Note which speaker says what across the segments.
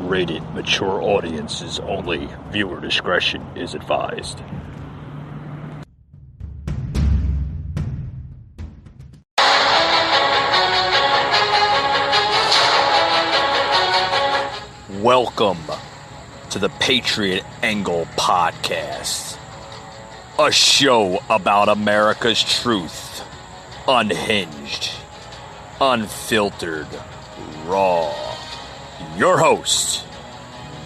Speaker 1: rated mature audiences only. Viewer discretion is advised. Welcome to the Patriot Angle Podcast, a show about America's truth, unhinged, unfiltered, raw. Your host,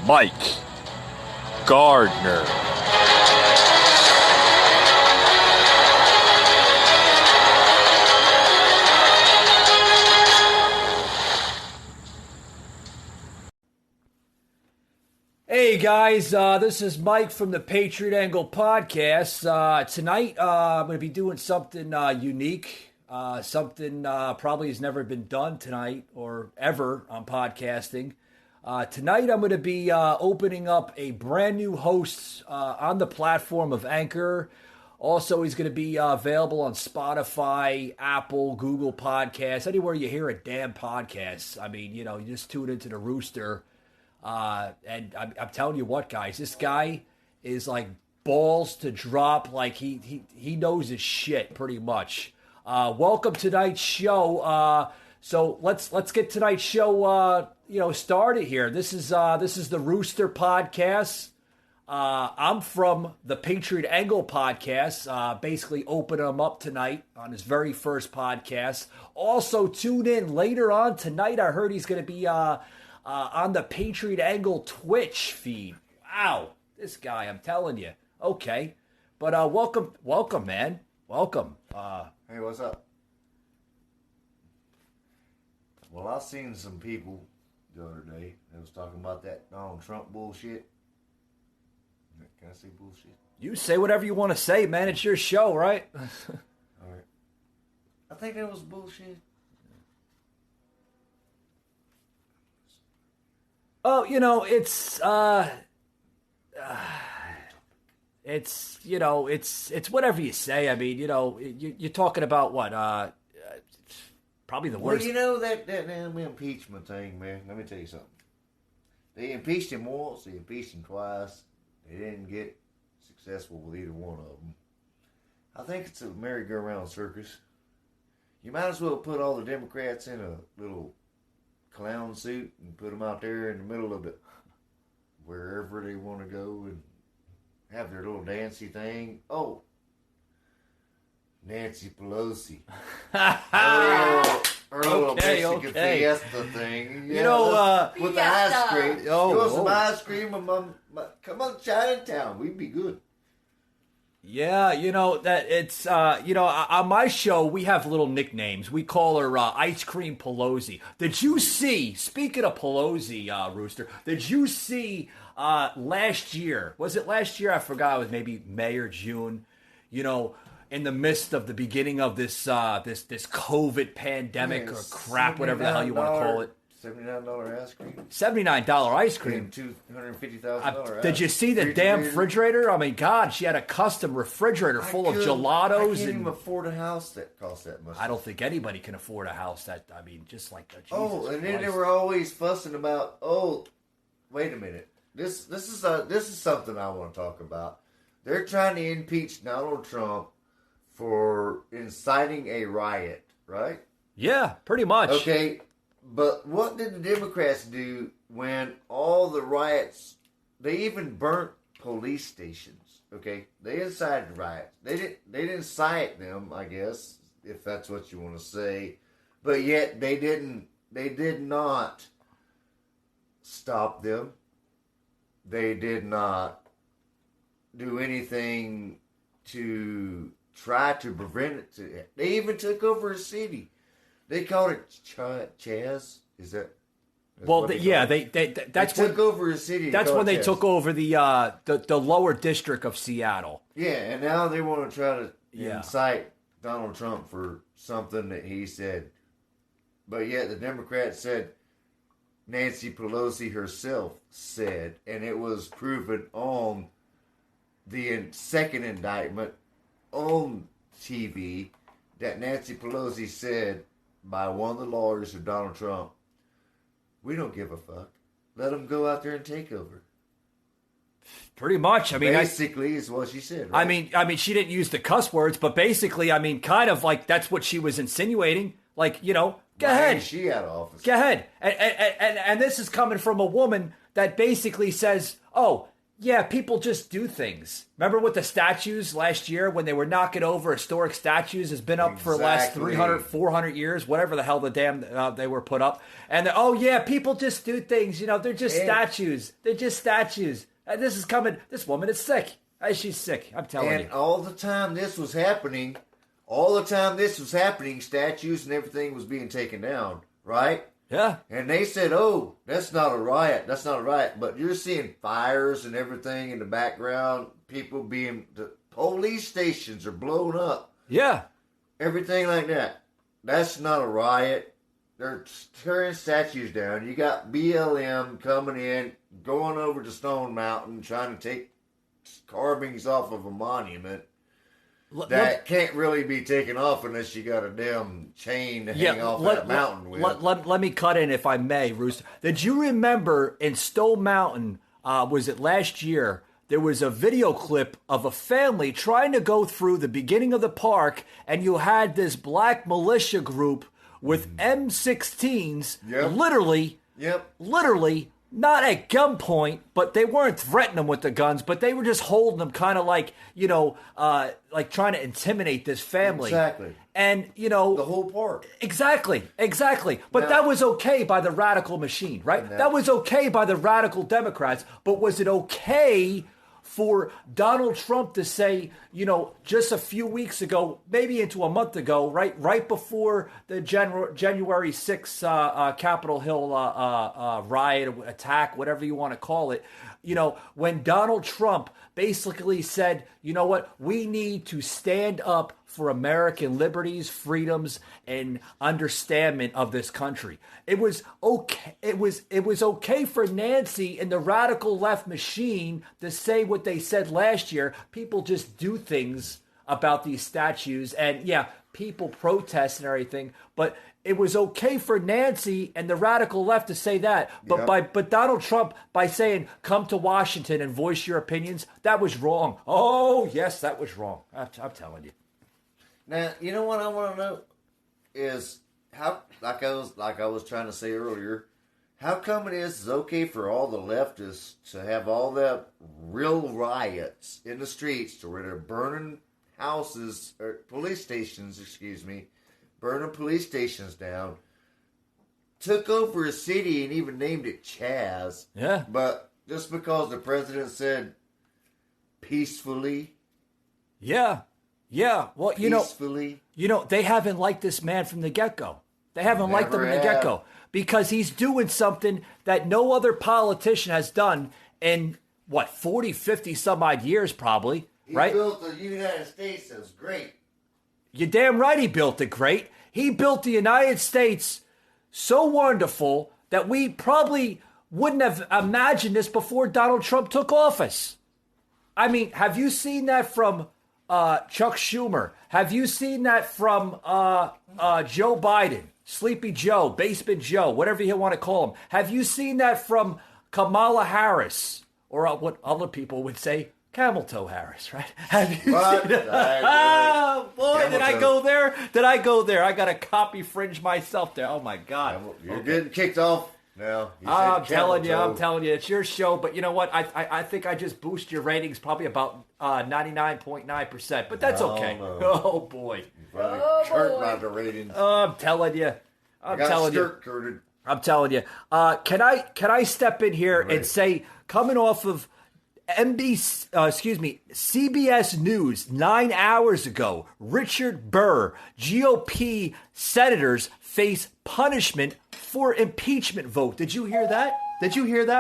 Speaker 1: Mike Gardner.
Speaker 2: Hey guys, this is Mike from the Patriot Angle Podcast. Tonight I'm going to be doing something unique, something probably has never been done tonight or ever on podcasting. Tonight I'm going to be opening up a brand new host on the platform of Anchor. Also, he's going to be available on Spotify, Apple, Google Podcasts, anywhere you hear a damn podcast. I mean, you just tune into the Rooster. And I'm telling you what, guys, this guy is like balls to drop. Like he knows his shit pretty much. Welcome to tonight's show. So let's get tonight's show, started here. This is the Rooster Podcast. I'm from the Patriot Angle Podcast. Basically opening him up tonight on his very first podcast. Also tune in later on tonight. I heard he's going to be, on the Patriot Angle Twitch feed. Wow, this guy, I'm telling you. Okay, but welcome, man. Welcome.
Speaker 3: Hey, what's up? Well, I seen some people the other day that was talking about that Donald Trump bullshit. Can I say bullshit?
Speaker 2: You say whatever you want to say, man. It's your show, right?
Speaker 3: All right. I think that was bullshit.
Speaker 2: Oh, it's whatever you say. I mean, you're talking about what? Probably the worst.
Speaker 3: Well, that damn impeachment thing, man. Let me tell you something. They impeached him once. They impeached him twice. They didn't get successful with either one of them. I think it's a merry-go-round circus. You might as well put all the Democrats in a little clown suit and put them out there in the middle of wherever they want to go and have their little dancey thing. Oh, Nancy Pelosi. Her little Mexican fiesta thing. Yeah, with the ice cream. You want some ice cream? Come on, Chinatown. We'd be good.
Speaker 2: Yeah, that it's, on my show, we have little nicknames. We call her Ice Cream Pelosi. Did you see, speaking of Pelosi, Rooster, did you see last year, was it last year? I forgot, it was maybe May or June, in the midst of the beginning of this COVID pandemic or crap, whatever the hell you want to call it.
Speaker 3: $79 ice cream.
Speaker 2: $79 ice cream.
Speaker 3: $250,000.
Speaker 2: Did you see the damn refrigerator? I mean, God, she had a custom refrigerator full of gelatos.
Speaker 3: I can't even afford a house that costs that much.
Speaker 2: I don't think anybody can afford a house that. I mean, just like that.
Speaker 3: Jesus Christ. Then they were always fussing about. Oh, wait a minute. This is something I want to talk about. They're trying to impeach Donald Trump for inciting a riot, right?
Speaker 2: Yeah, pretty much.
Speaker 3: Okay. But what did the Democrats do when all the riots, they even burnt police stations, okay? They incited riots. They didn't incite them, I guess, if that's what you want to say. But yet they did not stop them. They did not do anything to try to prevent it. They even took over a city. They called it Chaz. Is that?
Speaker 2: Well, that's
Speaker 3: took over a city.
Speaker 2: That's when they took over the lower district of Seattle.
Speaker 3: Yeah, and now they want to try to incite Donald Trump for something that he said. But yet the Democrats said Nancy Pelosi herself said, and it was proven on the second indictment on TV that Nancy Pelosi said by one of the lawyers of Donald Trump, "We don't give a fuck. let them go out there and take over.
Speaker 2: Pretty much. I mean,
Speaker 3: basically, is what she said. Right?
Speaker 2: I mean, she didn't use the cuss words, but basically, I mean, kind of like that's what she was insinuating. Like, go ahead.
Speaker 3: She out of office.
Speaker 2: Go ahead. And this is coming from a woman that basically says, "Oh, yeah, people just do things." Remember with the statues last year when they were knocking over historic statues has been up for the last 300, 400 years, whatever the hell the damn they were put up. And oh yeah, people just do things. They're just statues. They're just statues. And this is coming. This woman is sick. She's sick. I'm telling you.
Speaker 3: And all the time this was happening, statues and everything was being taken down, right?
Speaker 2: Yeah.
Speaker 3: And they said, "Oh, that's not a riot. That's not a riot." But you're seeing fires and everything in the background. The police stations are blown up.
Speaker 2: Yeah.
Speaker 3: Everything like that. That's not a riot. They're tearing statues down. You got BLM coming in, going over to Stone Mountain, trying to take carvings off of a monument that can't really be taken off unless you got a damn chain to hang off that mountain with.
Speaker 2: Let me cut in if I may, Rooster. Did you remember in Stone Mountain, was it last year, there was a video clip of a family trying to go through the beginning of the park, and you had this black militia group with M16s, literally, not at gunpoint, but they weren't threatening them with the guns, but they were just holding them kind of like, like trying to intimidate this family.
Speaker 3: Exactly.
Speaker 2: And,
Speaker 3: the whole park.
Speaker 2: Exactly. But that was okay by the radical machine, right? That was okay by the radical Democrats, but was it okay for Donald Trump to say, just a few weeks ago, maybe into a month ago, right before the January 6th Capitol Hill riot, attack, whatever you want to call it, when Donald Trump basically said, you know what, we need to stand up for American liberties, freedoms, and understanding of this country. It was okay. It was okay for Nancy and the radical left machine to say what they said last year. People just do things about these statues, and yeah, people protest and everything. But it was okay for Nancy and the radical left to say that. But Donald Trump, by saying come to Washington and voice your opinions, that was wrong. Oh yes, that was wrong. I'm telling you.
Speaker 3: Now, you know what I want to know is how, like I was trying to say earlier, how come it is okay for all the leftists to have all the real riots in the streets to where they're burning houses or police stations, burning police stations down, took over a city and even named it Chaz.
Speaker 2: Yeah.
Speaker 3: But just because the president said peacefully.
Speaker 2: Yeah. Yeah, well,
Speaker 3: peacefully.
Speaker 2: They haven't liked this man from the get-go. They haven't liked him from the get-go because he's doing something that no other politician has done in, 40, 50 some odd years probably, right?
Speaker 3: He built the United States. That was great.
Speaker 2: You're damn right he built it great. He built the United States so wonderful that we probably wouldn't have imagined this before Donald Trump took office. I mean, have you seen that from Chuck Schumer? Have you seen that from Joe Biden, Sleepy Joe, Basement Joe, whatever you want to call him? Have you seen that from Kamala Harris, or what other people would say, Camel Toe Harris, right? Have you seen it? Oh, boy, Camel did I go there? I got to copy fringe myself there. Oh, my God.
Speaker 3: You're getting kicked off. No,
Speaker 2: I'm telling you, it's your show. But you know what? I think I just boost your ratings probably about 99.9%. But that's okay.
Speaker 3: No.
Speaker 2: Oh boy,
Speaker 3: you probably hurt by the ratings.
Speaker 2: I'm telling you. I'm telling you. Can I step in here and say, coming off of CBS News 9 hours ago, Richard Burr, GOP senators face punishment for impeachment vote. Did you hear that?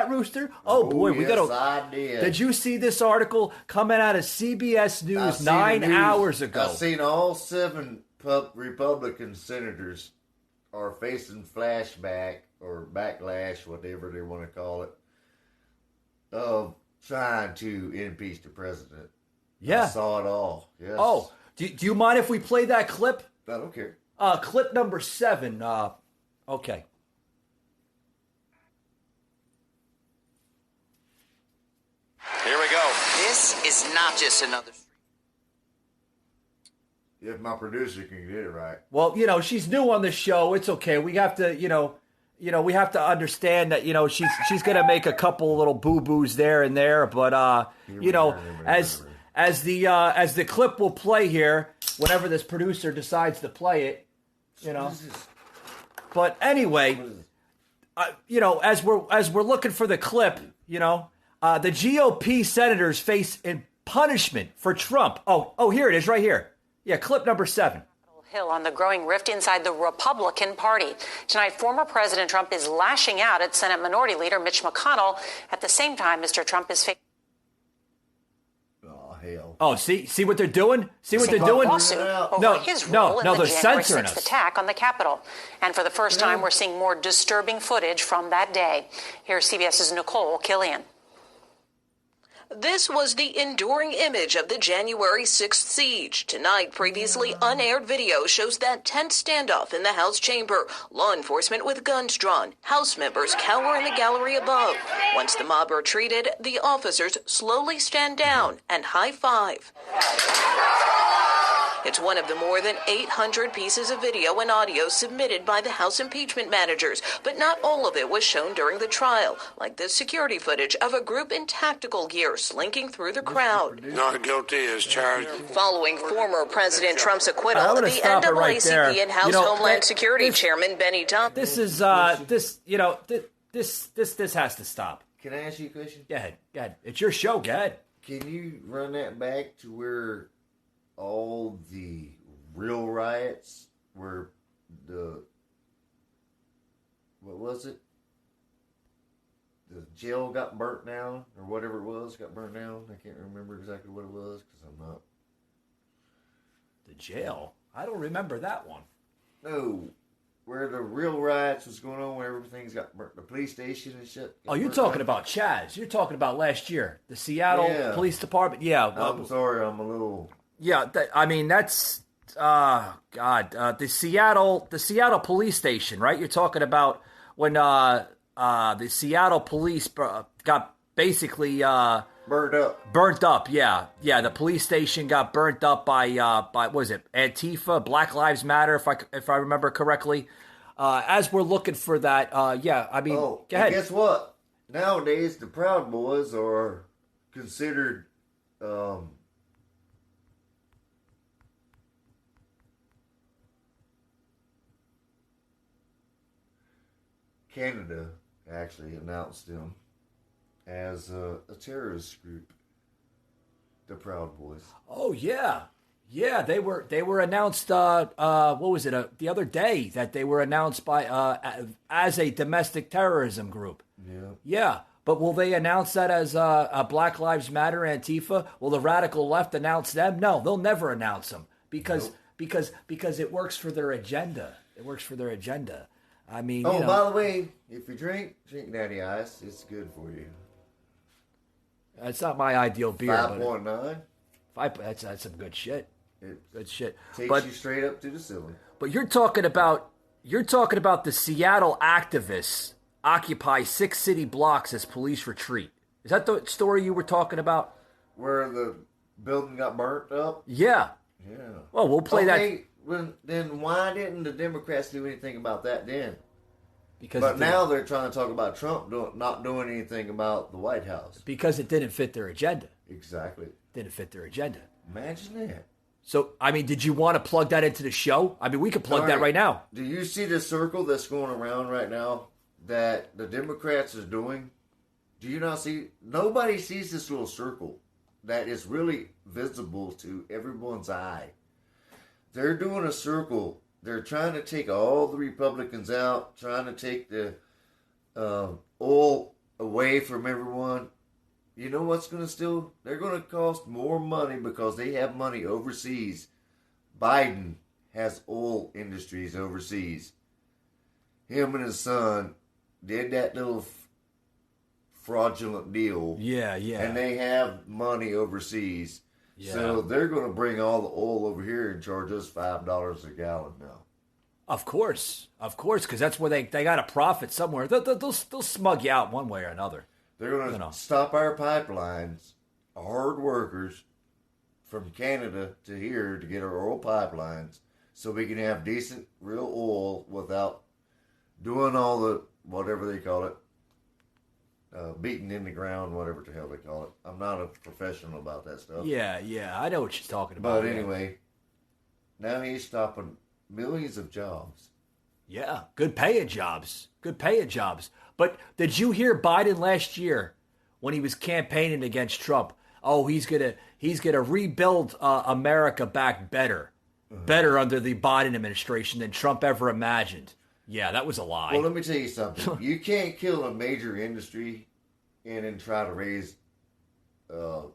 Speaker 2: Rooster? Oh boy,
Speaker 3: I did.
Speaker 2: Did you see this article coming out of CBS News 9 hours ago?
Speaker 3: I've seen all 7 Republican senators are facing flashback or backlash, whatever they want to call it, of trying to impeach the president.
Speaker 2: Yeah.
Speaker 3: I saw it all. Yes.
Speaker 2: Oh, do you mind if we play that clip?
Speaker 3: I don't care.
Speaker 2: Clip number 7. Okay.
Speaker 4: is not just another.
Speaker 3: If my producer can get it right.
Speaker 2: Well, she's new on the show. It's okay. We have to, we have to understand that, she's going to make a couple little boo-boos there and there. But, as the clip will play here, whenever this producer decides to play it, But anyway, as we're looking for the clip, the GOP senators face in punishment for Trump. Oh, here it is right here. Yeah, clip number 7.
Speaker 5: Hill on the growing rift inside the Republican Party. Tonight, former President Trump is lashing out at Senate Minority Leader Mitch McConnell. At the same time, Mr. Trump is facing...
Speaker 3: Oh, hell.
Speaker 2: Oh, see what they're doing? See what they're doing?
Speaker 5: Lawsuit over his role in the January 6th attack on the Capitol. And for the first time, we're seeing more disturbing footage from that day. Here's CBS's Nicole Killian.
Speaker 6: This was the enduring image of the January 6th siege. Tonight, previously unaired video shows that tense standoff in the House chamber. Law enforcement with guns drawn. House members cower in the gallery above. Once the mob retreated, the officers slowly stand down and high-five. It's one of the more than 800 pieces of video and audio submitted by the House impeachment managers, but not all of it was shown during the trial, like the security footage of a group in tactical gear slinking through the crowd.
Speaker 7: Not guilty as charged.
Speaker 6: Following former President Trump's acquittal, the NAACP and House Homeland Security Chairman Benny Thompson.
Speaker 2: This is this has to stop.
Speaker 3: Can I ask you a question?
Speaker 2: Go ahead. It's your show. Go ahead.
Speaker 3: Can you run that back to where all the real riots were what was it? The jail got burnt down, or whatever it was, got burnt down. I can't remember exactly what it was, because I'm not.
Speaker 2: The jail? I don't remember that one.
Speaker 3: No. Where the real riots was going on, where everything's got burnt, the police station and shit.
Speaker 2: Oh, you're talking about Chaz. You're talking about last year. The Seattle Police Department. Yeah.
Speaker 3: I'm sorry, I'm a little...
Speaker 2: Yeah, that's the Seattle police station, right? You're talking about when the Seattle police got basically burnt up. Yeah. The police station got burnt up by what was it, Antifa, Black Lives Matter, if I remember correctly. As we're looking for that, go ahead.
Speaker 3: Guess what? Nowadays, the Proud Boys are considered. Canada actually announced them as a terrorist group, the Proud Boys.
Speaker 2: Oh yeah, they were announced. What was it? The other day that they were announced by as a domestic terrorism group. Yeah. But will they announce that as a Black Lives Matter, Antifa? Will the radical left announce them? No, they'll never announce them because it works for their agenda. It works for their agenda. I mean,
Speaker 3: by the way, if you drink Natty Ice, it's good for you.
Speaker 2: It's not my ideal beer.
Speaker 3: 5.9.
Speaker 2: That's some good shit. Good shit.
Speaker 3: Takes you straight up to the ceiling.
Speaker 2: But you're talking about the Seattle activists occupy 6 city blocks as police retreat. Is that the story you were talking about?
Speaker 3: Where the building got burnt up?
Speaker 2: Yeah. Well, we'll play that.
Speaker 3: Then why didn't the Democrats do anything about that then? But now they're trying to talk about Trump not doing anything about the White House.
Speaker 2: Because it didn't fit their agenda.
Speaker 3: Exactly.
Speaker 2: Didn't fit their agenda.
Speaker 3: Imagine that.
Speaker 2: So, I mean, did you want to plug that into the show? I mean, we could plug that right now.
Speaker 3: Do you see the circle that's going around right now that the Democrats are doing? Do you not see? Nobody sees this little circle that is really visible to everyone's eye. They're doing a circle. They're trying to take all the Republicans out, trying to take the oil away from everyone. You know what's going to they're going to cost more money because they have money overseas. Biden has oil industries overseas. Him and his son did that little fraudulent deal.
Speaker 2: Yeah.
Speaker 3: And they have money overseas.
Speaker 2: Yeah.
Speaker 3: So they're going to bring all the oil over here and charge us $5 a gallon now.
Speaker 2: Of course, because that's where they got a profit somewhere. They'll smug you out one way or another.
Speaker 3: They're going to stop our pipelines hard workers from Canada to here to get our oil pipelines so we can have decent, real oil without doing all the, whatever they call it, beating in the ground, whatever the hell they call it. I'm not a professional about that stuff.
Speaker 2: Yeah, I know what you're talking about.
Speaker 3: But anyway, now he's stopping millions of jobs.
Speaker 2: Yeah, good paying jobs. But did you hear Biden last year when he was campaigning against Trump? Oh, he's gonna rebuild America back better under the Biden administration than Trump ever imagined. Yeah, that was a lie.
Speaker 3: Well, let me tell you something. You can't kill a major industry and then try to raise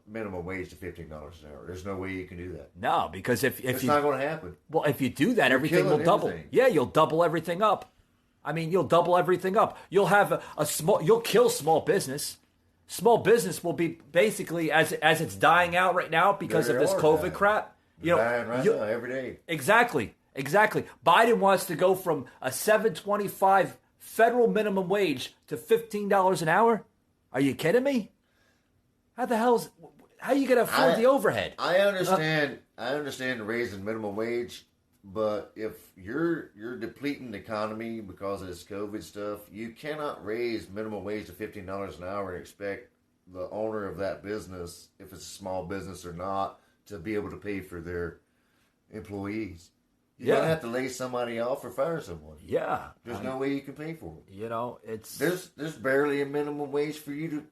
Speaker 3: minimum wage to $15 an hour. There's no way you can do that.
Speaker 2: No, because if
Speaker 3: it's
Speaker 2: you,
Speaker 3: not going to happen.
Speaker 2: Well, if you do that, everything will double.
Speaker 3: Everything.
Speaker 2: Yeah, you'll double everything up. I mean, you'll double everything up. You'll have you'll kill small business. Small business will be basically as it's dying out right now because of this COVID crap.
Speaker 3: Dying right now every day.
Speaker 2: Exactly. Biden wants to go from a $7.25 federal minimum wage to $15 an hour. Are you kidding me? How are you going to afford the overhead?
Speaker 3: I understand raising minimum wage, but if you're depleting the economy because of this COVID stuff, you cannot raise minimum wage to $15 an hour and expect the owner of that business, if it's a small business or not, to be able to pay for their employees. You're going to have to lay somebody off or fire someone.
Speaker 2: Yeah.
Speaker 3: There's no way you can pay for them.
Speaker 2: It's...
Speaker 3: There's barely a minimum wage for you to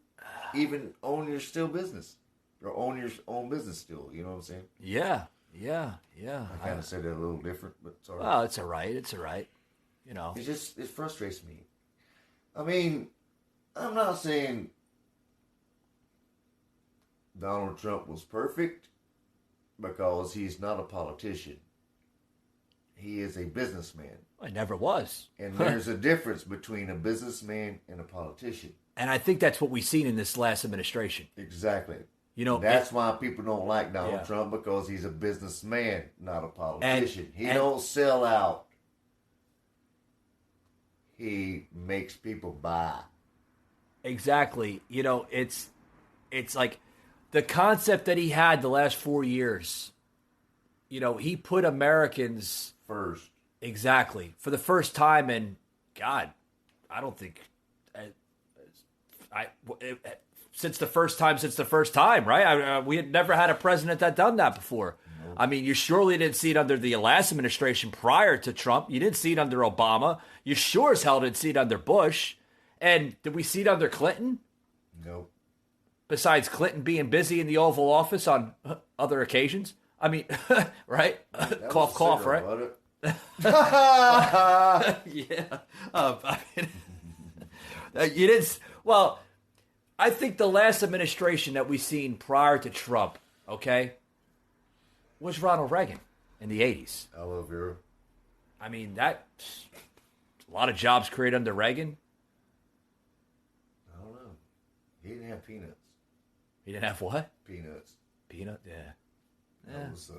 Speaker 3: even own your still business. Or own your own business still. You know what I'm saying?
Speaker 2: Yeah.
Speaker 3: I kind of said that a little different, but sorry.
Speaker 2: Well, it's all right.
Speaker 3: It frustrates me. I mean, I'm not saying Donald Trump was perfect because he's not a politician. He is a businessman.
Speaker 2: I never was.
Speaker 3: And there's a difference between a businessman and a politician.
Speaker 2: And I think that's what we've seen in this last administration.
Speaker 3: Exactly. That's why people don't like Donald Trump, because he's a businessman, not a politician. He don't sell out. He makes people buy.
Speaker 2: Exactly. It's like the concept that he had the last 4 years. He put Americans
Speaker 3: first.
Speaker 2: Exactly. For the first time in, God, I don't think, since the first time, right? We had never had a president that done that before. Nope. I mean, you surely didn't see it under the last administration prior to Trump. You didn't see it under Obama. You sure as hell didn't see it under Bush. And did we see it under Clinton?
Speaker 3: Nope. Besides
Speaker 2: Clinton being busy in the Oval Office on other occasions. I mean, right? Cough, cough, right? Yeah. I mean, you didn't. Well, I think the last administration that we seen prior to Trump, was Ronald Reagan in the 80s.
Speaker 3: I love you.
Speaker 2: I mean, a lot of jobs created under Reagan.
Speaker 3: I don't know. He didn't have peanuts.
Speaker 2: He didn't have what?
Speaker 3: Peanuts.
Speaker 2: Peanut? Yeah.
Speaker 3: That was,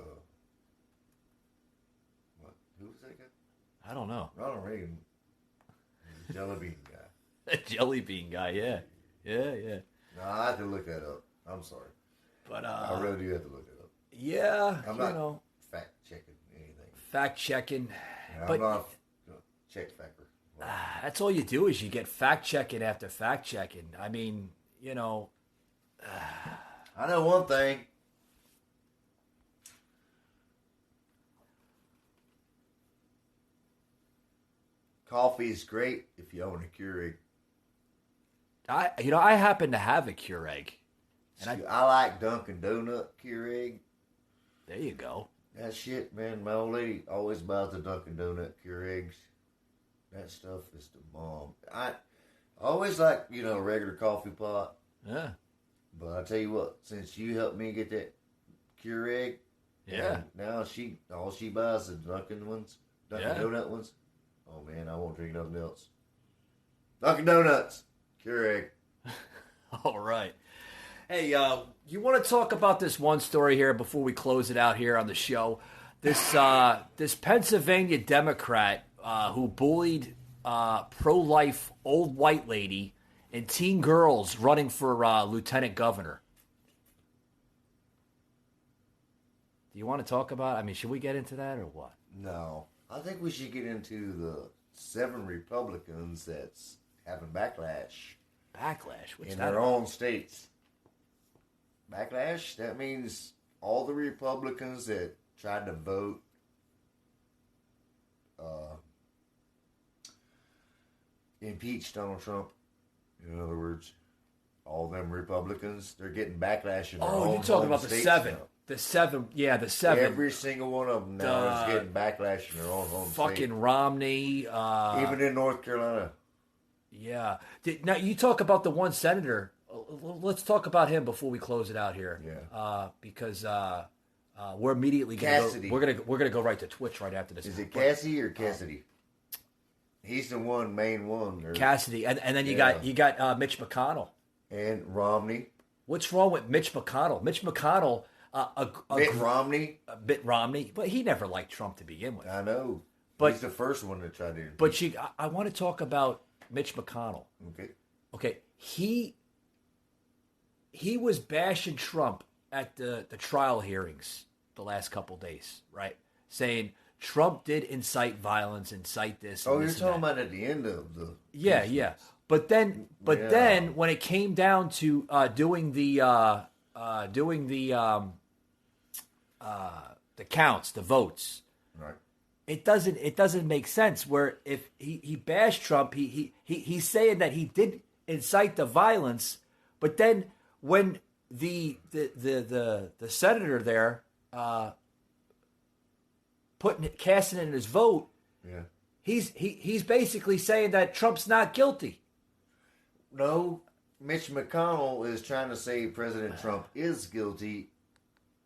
Speaker 3: what? Who was that guy?
Speaker 2: I don't know.
Speaker 3: Ronald Reagan. Jelly bean guy.
Speaker 2: Jelly bean guy, yeah. Yeah.
Speaker 3: No, I have to look that up. I'm sorry.
Speaker 2: But
Speaker 3: I really do have to look it up.
Speaker 2: Yeah,
Speaker 3: I'm not fact checking anything.
Speaker 2: Fact checking.
Speaker 3: Yeah, I'm not a check facker. Well,
Speaker 2: that's all you do is you get fact checking after fact checking. I mean,
Speaker 3: I know one thing. Coffee is great if you own a Keurig.
Speaker 2: I happen to have a Keurig. And
Speaker 3: I like Dunkin' Donut Keurig.
Speaker 2: There you go.
Speaker 3: That shit, man. My old lady always buys the Dunkin' Donut Keurigs. That stuff is the bomb. I always like, regular coffee pot.
Speaker 2: Yeah.
Speaker 3: But I tell you what, since you helped me get that Keurig,
Speaker 2: yeah.
Speaker 3: Now all she buys is Dunkin' Donut ones. Oh man, I won't drink nothing else. Dunkin' Donuts, Keurig.
Speaker 2: All right. Hey, you want to talk about this one story here before we close it out here on the show? This Pennsylvania Democrat who bullied pro-life old white lady and teen girls running for lieutenant governor. Do you want to talk about? I mean, should we get into that or what?
Speaker 3: No, I think we should get into the 7 Republicans that's having backlash.
Speaker 2: Backlash? What's
Speaker 3: in
Speaker 2: that
Speaker 3: their
Speaker 2: about?
Speaker 3: own states. Backlash? That means all the Republicans that tried to vote impeach Donald Trump. In other words, all them Republicans, they're getting backlash in their own
Speaker 2: you're talking about the
Speaker 3: states
Speaker 2: 7.
Speaker 3: now.
Speaker 2: The 7, yeah, the 7.
Speaker 3: Every single one of them now is getting backlash in their own home
Speaker 2: fucking
Speaker 3: state.
Speaker 2: Romney.
Speaker 3: Even in North Carolina.
Speaker 2: Yeah. Now, you talk about the one senator. Let's talk about him before we close it out here.
Speaker 3: Yeah.
Speaker 2: Because we're immediately going
Speaker 3: Cassidy.
Speaker 2: to we're gonna go right to Twitch right after this.
Speaker 3: Is it Cassie or Cassidy? He's the main one.
Speaker 2: Cassidy, and then you got Mitch McConnell
Speaker 3: and Romney.
Speaker 2: What's wrong with Mitch McConnell? Mitch McConnell,
Speaker 3: Mitt Romney,
Speaker 2: but he never liked Trump to begin with.
Speaker 3: I know,
Speaker 2: but
Speaker 3: he's the first one to try to.
Speaker 2: But I want to talk about Mitch McConnell. Okay, he was bashing Trump at the trial hearings the last couple days, right? Saying Trump did incite violence, incite this.
Speaker 3: Oh, you're talking about at the end of the.
Speaker 2: Yeah. But then when it came down to doing the counts, the votes,
Speaker 3: right?
Speaker 2: It doesn't make sense. Where if he bashed Trump, he's saying that he did incite the violence, but then when the senator there casting in his vote,
Speaker 3: yeah,
Speaker 2: he's basically saying that Trump's not guilty.
Speaker 3: No, Mitch McConnell is trying to say President Trump is guilty,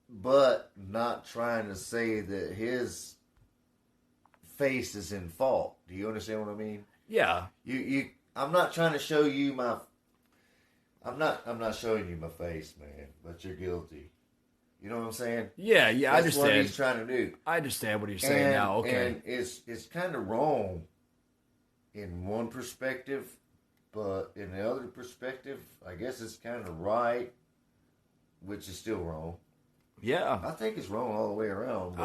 Speaker 3: but not trying to say that his face is in fault. Do you understand what I mean?
Speaker 2: Yeah.
Speaker 3: I'm not trying to show you my. I'm not showing you my face, man. But you're guilty. You know what I'm saying?
Speaker 2: Yeah. I understand.
Speaker 3: That's what he's trying to do.
Speaker 2: I understand what he's saying now. Okay.
Speaker 3: And it's kind of wrong in one perspective, but in the other perspective, I guess it's kind of right, which is still wrong.
Speaker 2: Yeah.
Speaker 3: I think it's wrong all the way around.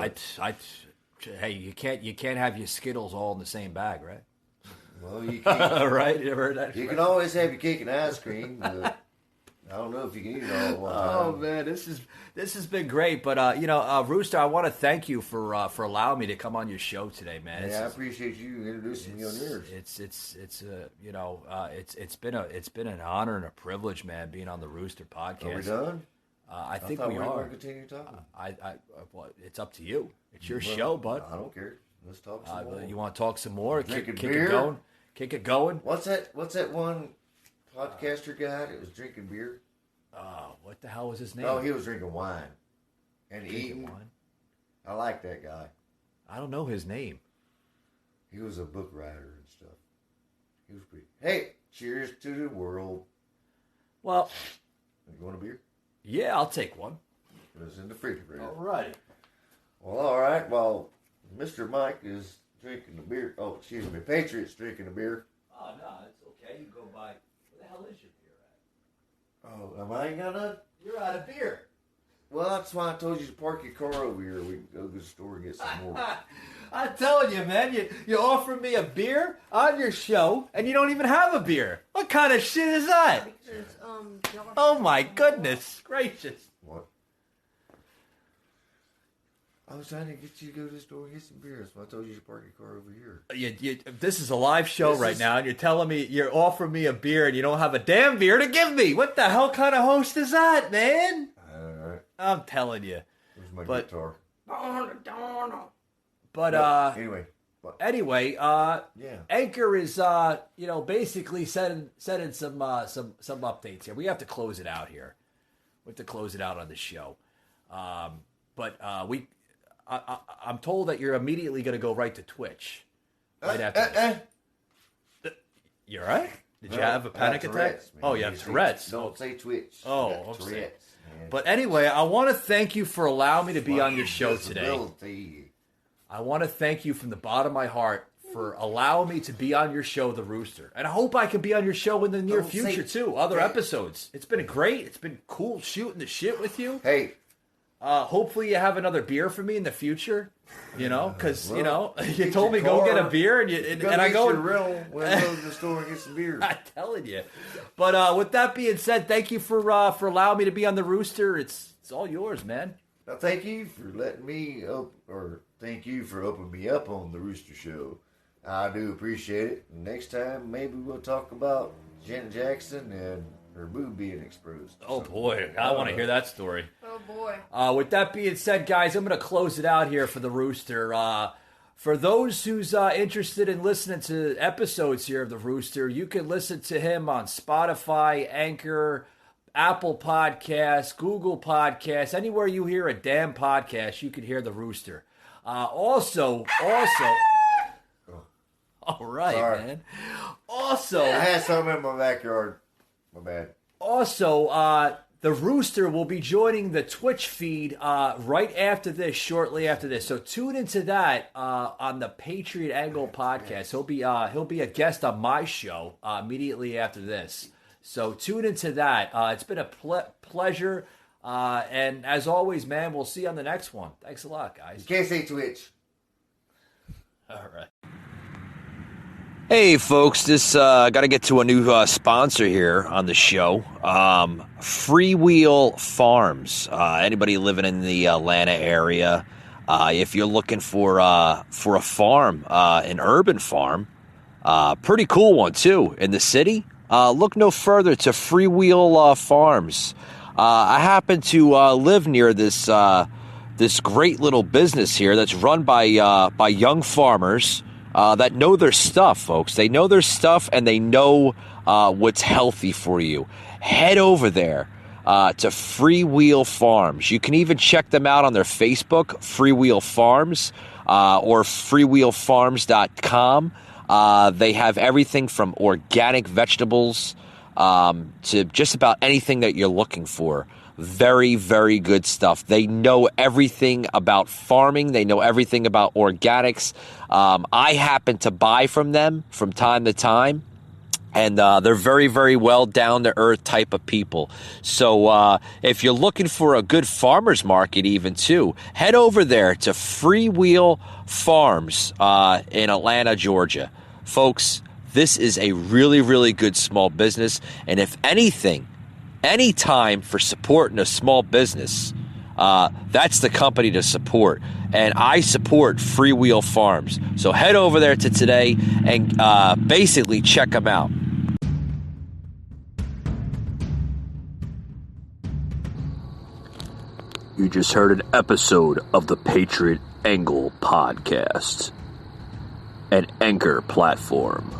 Speaker 2: Hey, you can't have your Skittles all in the same bag, right?
Speaker 3: Well, you can't.
Speaker 2: Right? You ever heard that?
Speaker 3: You can always have your cake and ice cream, but I don't know if you can eat it all at one time.
Speaker 2: Oh man, this has been great. But Rooster, I want to thank you for allowing me to come on your show today, man.
Speaker 3: Yeah, I appreciate you introducing me on yours.
Speaker 2: It's been an honor and a privilege, man, being on the Rooster Podcast.
Speaker 3: Are we done?
Speaker 2: I think
Speaker 3: we
Speaker 2: we
Speaker 3: were
Speaker 2: are.
Speaker 3: going to continue talking.
Speaker 2: Well, it's up to you. It's your show, bud.
Speaker 3: I don't care. Let's talk some more.
Speaker 2: You want to talk some more? Kick
Speaker 3: beer?
Speaker 2: it going. Kick it going.
Speaker 3: What's that one podcaster guy that was drinking beer?
Speaker 2: What the hell was his name?
Speaker 3: Oh, he was drinking wine and
Speaker 2: Drinking
Speaker 3: eating
Speaker 2: wine?
Speaker 3: I like that guy.
Speaker 2: I don't know his name.
Speaker 3: He was a book writer and stuff. He was pretty. Hey, cheers to the world.
Speaker 2: Well,
Speaker 3: You want a beer?
Speaker 2: yeah, I'll take one.
Speaker 3: It was in the refrigerator.
Speaker 2: All right.
Speaker 3: Well, all right. Well, Mr. Mike is drinking the beer. Oh, excuse me. Patriot's drinking the beer.
Speaker 2: Oh, no, it's okay. You go by. Where the hell is your beer at?
Speaker 3: Oh, am I got none?
Speaker 2: You're out of beer.
Speaker 3: Well, that's why I told you to park your car over here. We can go to the store and get some more.
Speaker 2: I'm telling you, man, you offer me a beer on your show, and you don't even have a beer. What kind of shit is that? Oh, my goodness gracious.
Speaker 3: What? I was trying to get you to go to the store and get some beer. That's why I told you to park your car over here.
Speaker 2: This is a live show right now, and you're telling me you're offering me a beer, and you don't have a damn beer to give me. What the hell kind of host is that, man?
Speaker 3: All right.
Speaker 2: I'm telling you.
Speaker 3: Where's my
Speaker 2: But-
Speaker 3: guitar?
Speaker 2: But
Speaker 3: Anyway,
Speaker 2: yeah.
Speaker 3: yeah.
Speaker 2: Anchor is basically setting some updates here. We have to close it out here. We have to close it out on the show. I'm told that you're immediately going to go right to Twitch. Right after this. You all right? Did you have a panic attack?
Speaker 3: Tourette's, man.
Speaker 2: Oh, you have Tourette's.
Speaker 3: Don't say Twitch.
Speaker 2: Oh,
Speaker 3: You got
Speaker 2: I'm saying.
Speaker 3: Tourette's, man.
Speaker 2: But anyway, I want to thank you for allowing me to be on your show today.
Speaker 3: Disability.
Speaker 2: I want to thank you from the bottom of my heart for allowing me to be on your show, The Rooster. And I hope I can be on your show in the near future, too. Other episodes. It's been great. It's been cool shooting the shit with you.
Speaker 3: Hey,
Speaker 2: Hopefully you have another beer for me in the future. You know, because you told me
Speaker 3: your
Speaker 2: go get a
Speaker 3: car.
Speaker 2: beer, and I go
Speaker 3: your rental when I go to the store and get some beer.
Speaker 2: I'm telling you. But with that being said, thank you for allowing me to be on the Rooster. It's all yours, man.
Speaker 3: Now, thank you for letting me up, or thank you for opening me up on the Rooster Show. I do appreciate it. Next time, maybe we'll talk about Janet Jackson and her boob being exposed.
Speaker 2: Oh boy, I want to hear that story.
Speaker 4: Oh boy.
Speaker 2: With that being said, guys, I'm going to close it out here for the Rooster. For those who's interested in listening to episodes here of the Rooster, you can listen to him on Spotify, Anchor, Apple Podcasts, Google Podcasts, anywhere you hear a damn podcast, you can hear the Rooster. Also, all right,
Speaker 3: Sorry.
Speaker 2: man. Also,
Speaker 3: I had something in my backyard. My bad.
Speaker 2: Also, the Rooster will be joining the Twitch feed right after this, shortly after this. So tune into that on the Patriot Angle podcast. He'll be a guest on my show immediately after this. So tune into that. It's been a pleasure. And as always, man, we'll see you on the next one. Thanks a lot, guys.
Speaker 3: You can't say Twitch.
Speaker 2: All right.
Speaker 1: Hey, folks, this got to get to a new sponsor here on the show. Freewheel Farms. Anybody living in the Atlanta area, if you're looking for a farm, an urban farm, pretty cool one too in the city, look no further to Freewheel Farms. I happen to live near this great little business here that's run by young farmers. That know their stuff, folks. They know their stuff, and they know what's healthy for you. Head over there to Freewheel Farms. You can even check them out on their Facebook, Freewheel Farms, or freewheelfarms.com. They have everything from organic vegetables to just about anything that you're looking for. Very, very good stuff. They know everything about farming. They know everything about organics. I happen to buy from them from time to time. And they're very, very well down-to-earth type of people. So if you're looking for a good farmer's market even too, head over there to Freewheel Farms in Atlanta, Georgia. Folks, this is a really, really good small business. And if anything, any time for supporting a small business, that's the company to support. And I support Freewheel Farms. So head over there to today and basically check them out. You just heard an episode of the Patriot Angle Podcast, an Anchor platform.